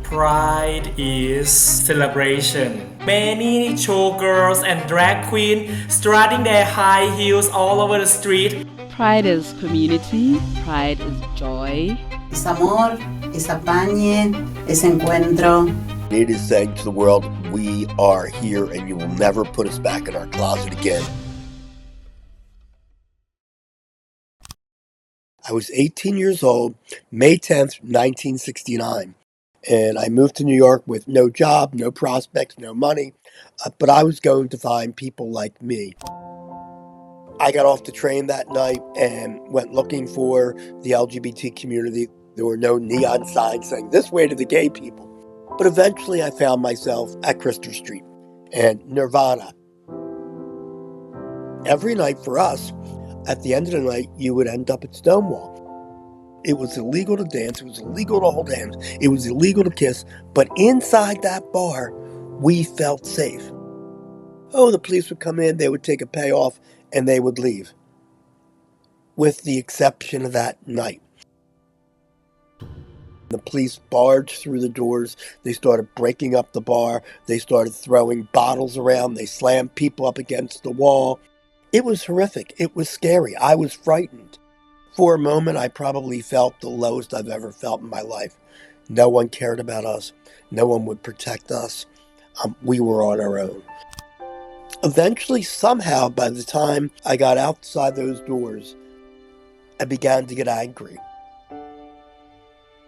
Pride is celebration. Many showgirls and drag queens strutting their high heels all over the street. Pride is community. Pride is joy. Es amor, es apañe, es encuentro. It is saying to the world, we are here and you will never put us back in our closet again. I was 18 years old, May 10th, 1969, and I moved to New York with no job, no prospects, no money, but I was going to find people like me. I got off the train that night and went looking for the LGBT community. There were no neon signs saying this way to the gay people. But eventually I found myself at Crystal Street and Nirvana. Every night for us, at the end of the night, you would end up at Stonewall. It was illegal to dance. It was illegal to hold hands. It was illegal to kiss. But inside that bar, we felt safe. Oh, the police would come in, they would take a payoff, and they would leave. With the exception of that night. The police barged through the doors. They started breaking up the bar. They started throwing bottles around. They slammed people up against the wall. It was horrific. It was scary. I was frightened. For a moment, I probably felt the lowest I've ever felt in my life. No one cared about us. No one would protect us. We were on our own. Eventually, somehow, by the time I got outside those doors, I began to get angry.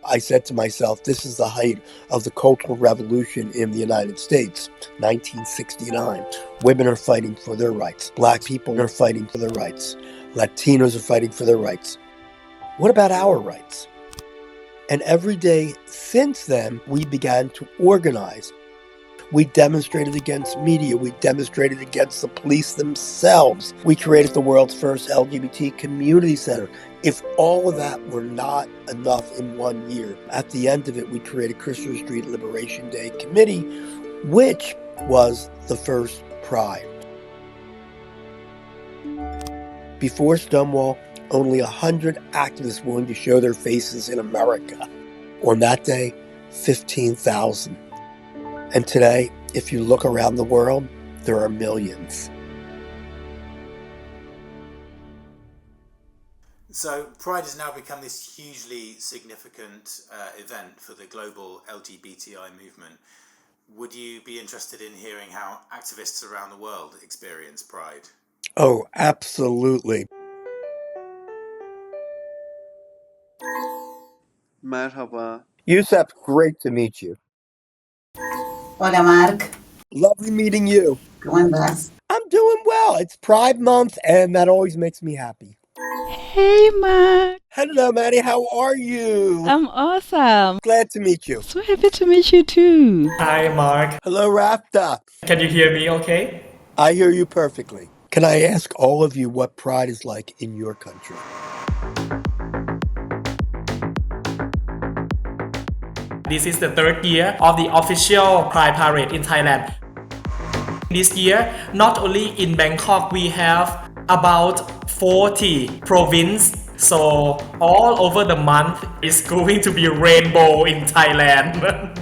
I said to myself, this is the height of the Cultural Revolution in the United States, 1969. Women are fighting for their rights. Black people are fighting for their rights. Latinos are fighting for their rights. What about our rights? And every day since then, we began to organize. We demonstrated against media. We demonstrated against the police themselves. We created the world's first LGBT community center. If all of that were not enough in 1 year, at the end of it, we created Crystal Street Liberation Day Committee, which was the first Pride. Before Stonewall, only 100 activists willing to show their faces in America. On that day, 15,000. And today, if you look around the world, there are millions. So Pride has now become this hugely significant event for the global LGBTI movement. Would you be interested in hearing how activists around the world experience Pride? Oh, absolutely. Merhaba. Yusuf, great to meet you. Hola, Mark. Lovely meeting you. ¿Cómo andas? I'm doing well. It's Pride Month, and that always makes me happy. Hey, Mark. Hello, Maddie. How are you? I'm awesome. Glad to meet you. So happy to meet you too. Hi, Mark. Hello, Rafta. Can you hear me okay? I hear you perfectly. Can I ask all of you what Pride is like in your country? This is the third year of the official Pride Parade in Thailand. This year, not only in Bangkok, we have about 40 provinces. So all over the month is going to be rainbow in Thailand.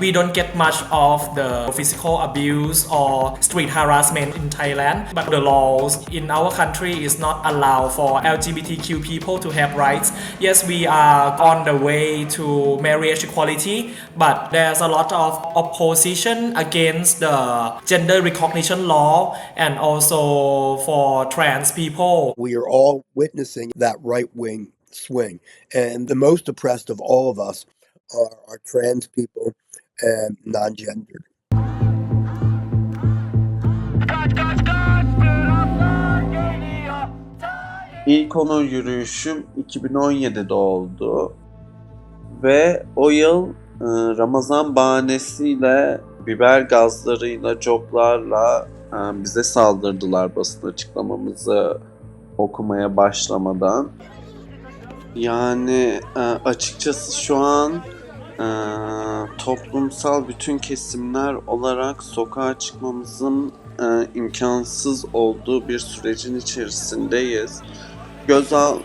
We don't get much of the physical abuse or street harassment in Thailand, but the laws in our country is not allow for LGBTQ people to have rights. Yes, we are on the way to marriage equality, but there's a lot of opposition against the gender recognition law and also for trans people. We are all witnessing that right-wing swing, and the most oppressed of all of us are trans people and non-gendered. İlk onur yürüyüşüm 2017'de oldu ve o yıl Ramazan bahanesiyle biber gazlarıyla, coplarla bize saldırdılar basın açıklamamızı okumaya başlamadan. Yani açıkçası şu an toplumsal bütün kesimler olarak sokağa çıkmamızın imkansız olduğu bir sürecin içerisindeyiz.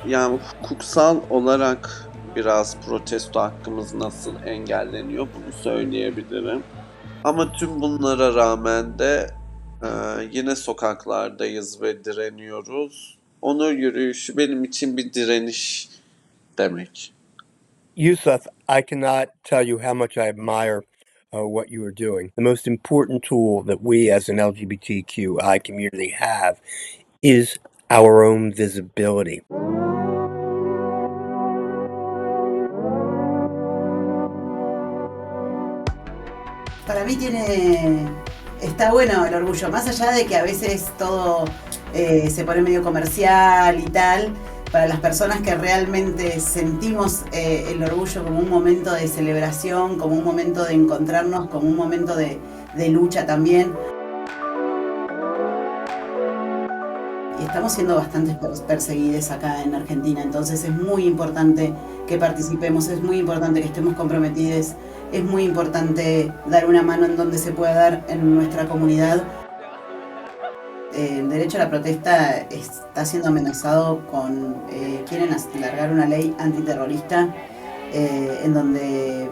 yani hukuksal olarak biraz protesto hakkımız nasıl engelleniyor bunu söyleyebilirim. Ama tüm bunlara rağmen de yine sokaklardayız ve direniyoruz. Onur yürüyüşü benim için bir direniş demek. Yusuf, I cannot tell you how much I admire what you are doing. The most important tool that we as an LGBTQI community have is our own visibility. Para mí está bueno el orgullo, más allá de que a veces todo se pone medio comercial y tal. Para las personas que realmente sentimos el orgullo como un momento de celebración, como un momento de encontrarnos, como un momento de lucha también. Y estamos siendo bastante perseguidos acá en Argentina, entonces es muy importante que participemos, es muy importante que estemos comprometidos, es muy importante dar una mano en donde se pueda dar en nuestra comunidad. El derecho a la protesta está siendo amenazado con... quieren alargar una ley antiterrorista en donde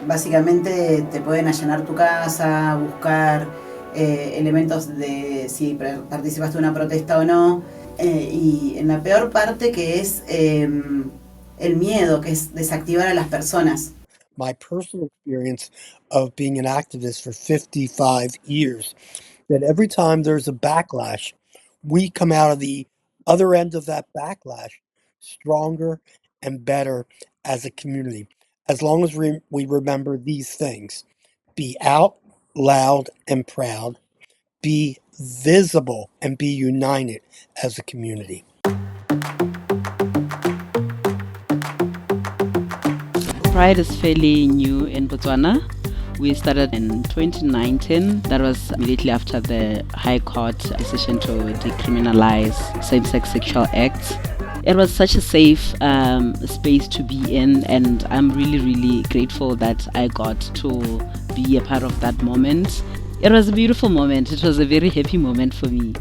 básicamente te pueden allanar tu casa, buscar elementos de si participaste de una protesta o no, y en la peor parte que es el miedo, que es desactivar a las personas. My personal experience of being an activist for 55 years, that every time there's a backlash, we come out of the other end of that backlash stronger and better as a community. As long as we remember these things: be out, loud, and proud, be visible, and be united as a community. Pride is fairly new in Botswana. We started in 2019. That was immediately after the High Court decision to decriminalize same-sex sexual acts. It was such a safe space to be in, and I'm really, really grateful that I got to be a part of that moment. It was a beautiful moment. It was a very happy moment for me.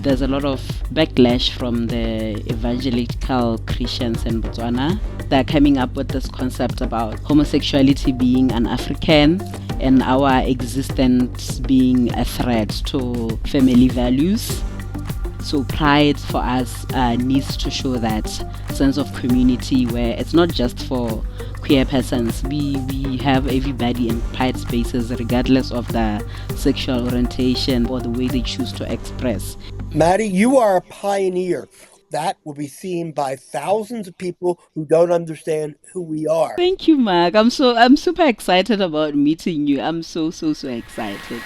There's a lot of backlash from the evangelical Christians in Botswana. They're coming up with this concept about homosexuality being an African and our existence being a threat to family values. So pride for us needs to show that sense of community where it's not just for queer persons. We have everybody in pride spaces regardless of their sexual orientation or the way they choose to express. Maddie, you are a pioneer. That will be seen by thousands of people who don't understand who we are. Thank you, Mark. I'm super excited about meeting you. I'm so excited.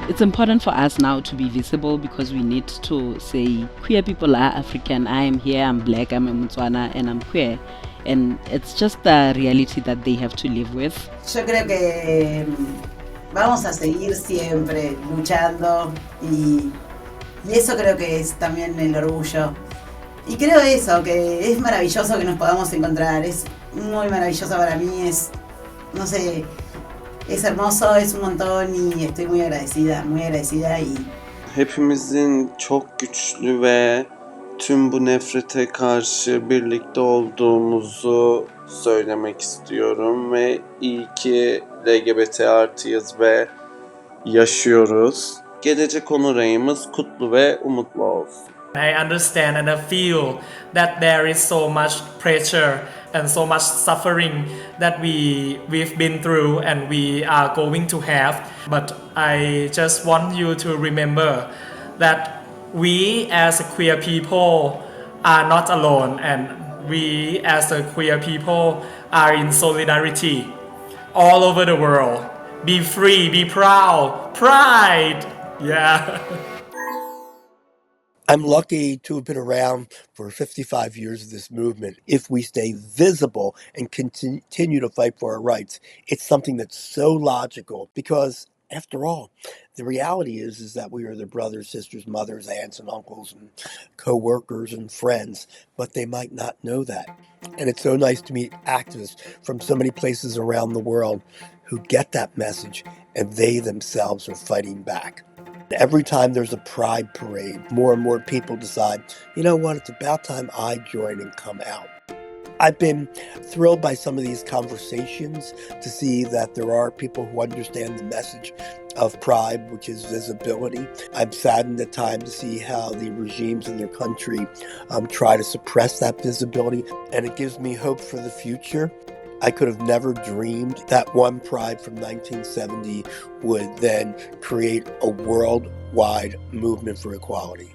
It's important for us now to be visible because we need to say queer people are African. I am here, I'm black, I'm a Botswana, and I'm queer. And it's just the reality that they have to live with. Yo creo que vamos a seguir siempre luchando y eso creo que es también el orgullo. Y creo eso, que es maravilloso que nos podamos encontrar, es muy maravilloso para mí, no sé, es hermoso, es un montón y estoy muy agradecida y... Hepimizin çok güçlü ve tüm bu nefrete karşı birlikte olduğumuzu söylemek istiyorum ve iyi ki LGBT artıyız ve yaşıyoruz. Gelecek onur ayımız kutlu ve umutlu olsun. I understand and I feel that there is so much pressure and so much suffering that we've been through and we are going to have. But I just want you to remember that we as a queer people are not alone, and we as a queer people are in solidarity all over the world. Be free, be proud, pride. Yeah. I'm lucky to have been around for 55 years of this movement. If we stay visible and continue to fight for our rights, it's something that's so logical because, after all, the reality is that we are their brothers, sisters, mothers, aunts, and uncles, and co-workers and friends, but they might not know that. And it's so nice to meet activists from so many places around the world who get that message and they themselves are fighting back. Every time there's a pride parade, more and more people decide, you know what, it's about time I join and come out. I've been thrilled by some of these conversations to see that there are people who understand the message of pride, which is visibility. I'm saddened at times to see how the regimes in their country try to suppress that visibility, and it gives me hope for the future. I could have never dreamed that one pride from 1970 would then create a worldwide movement for equality.